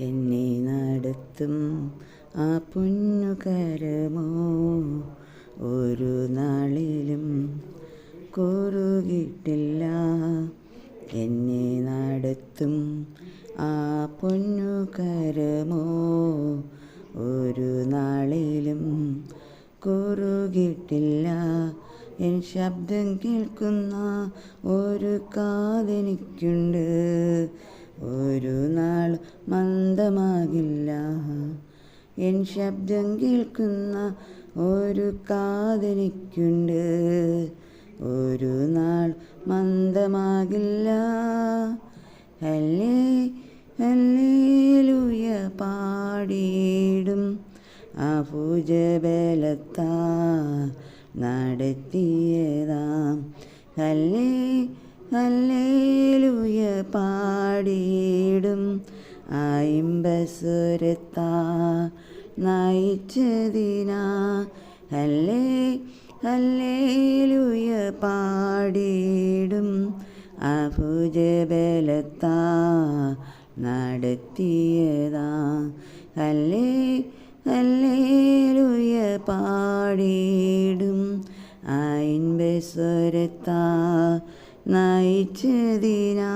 എന്നെ നടത്തും ആ പൊന്നുകരമോ ഒരു നാളിലും കുറുകിട്ടില്ല. എന്നെ നടത്തും ആ പൊന്നുകരമോ ഒരു നാളിലും കുറുകിട്ടില്ല. എൻ ശബ്ദം കേൾക്കുന്ന ഒരു കാതെനിക്കുണ്ട്, ഒരു നാൾ മന്ദമാകില്ല. എൻ ശബ്ദം കേൾക്കുന്ന ഒരു കാതെനിക്കുണ്ട്, ഒരു നാൾ മന്ദമാകില്ല. ഹല്ലേ ഹല്ലേലൂയ പാടിയിടും ആ ഭുജബലത്താൽ നടത്തിയതാം. ഹല്ലേ ഹല്ലേലൂയ പാടിയിടും ആ ഇമ്പസ്വരത്താൽ നയിച്ചതിനാ. ഹല്ലേ ഹല്ലേലൂയ പാടിയിടും ആ ഭുജബലത്താൽ നടത്തിയതാ. ഹല്ലേ ഹല്ലേലൂയ പാടിയിടും ആ ഇമ്പസ്വരത്താൽ നയിച്ചതിനാ.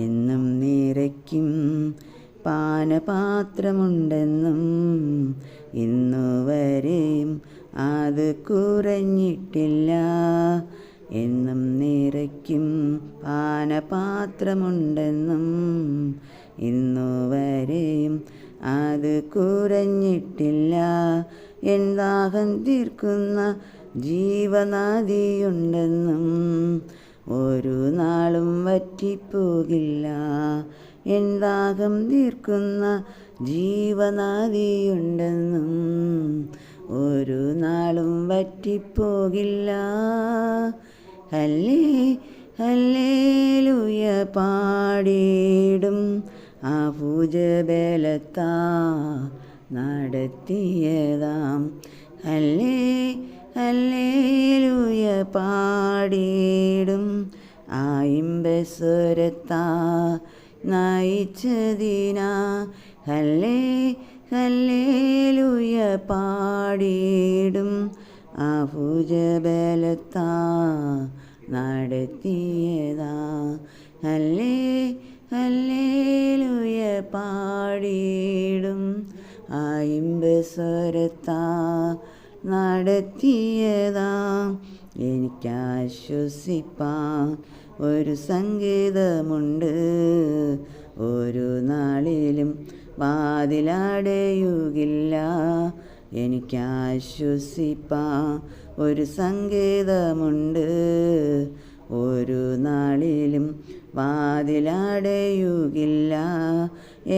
എന്നും നിറയ്ക്കും പാനപാത്രമുണ്ടെന്നും ഇന്നുവരെയും അത് കുറഞ്ഞിട്ടില്ല. എന്നും നിറയ്ക്കും പാനപാത്രമുണ്ടെന്നും ഇന്നുവരെയും അത് കുറഞ്ഞിട്ടില്ല. എൻ ദാഹം തീർക്കുന്ന ജീവനദിയുണ്ടെന്നും ഒരു നാളും വറ്റിപ്പോകില്ല. എൻ ദാഹം തീർക്കുന്ന ജീവനദിയുണ്ടെന്നും ഒരു നാളും വറ്റിപ്പോകില്ല. ഹല്ലേ ഹല്ലേലൂയ പാടിയിടും ആ ഭുജബലത്താൽ നടത്തിയതാം. ഹല്ലേ ഹല്ലേലൂയ പാടിയിടും ആ ഇമ്പസ്വരത്താൽ നയിച്ചതിനാ. ഹല്ലേ ഹല്ലേലൂയ പാടിയിടും ആ ഭുജബലത്താൽ നടത്തിയതാ. ഹല്ലേ ഹല്ലേലൂയ പാടിയിടും ആ ഇമ്പസ്വരത്താൽ നടത്തിയതാ. എനിക്കാശ്വസിപ്പാൻ ഒരു സംഗീതമുണ്ട്, ഒരു നാളിലും വാതിലടയുകില്ല. എനിക്കാശ്വസിപ്പാൻ ഒരു സംഗീതമുണ്ട്, ഒരു നാളിലും വാതിലടയുകില്ല.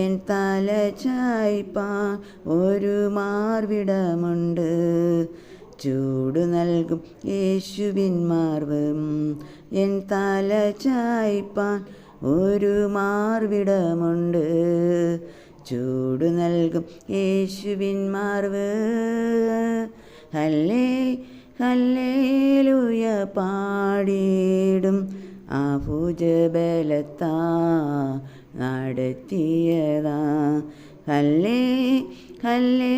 എൻ തല ചായ്പാൻ ഒരു മാർവിടമുണ്ട്, ചൂട് നൽകും യേശുവിൻ മാർവ്. എൻ തല ചായ്പാൻ ഒരു മാർവിടമുണ്ട്, ചൂട് നൽകും യേശുവിൻ മാർവ്. ഹല്ലേ ഹല്ലേലൂയ പാടിയിടും ആ ഭുജബലത്താൽ നടത്തിയതാ. ഹല്ലേ ഹല്ലേ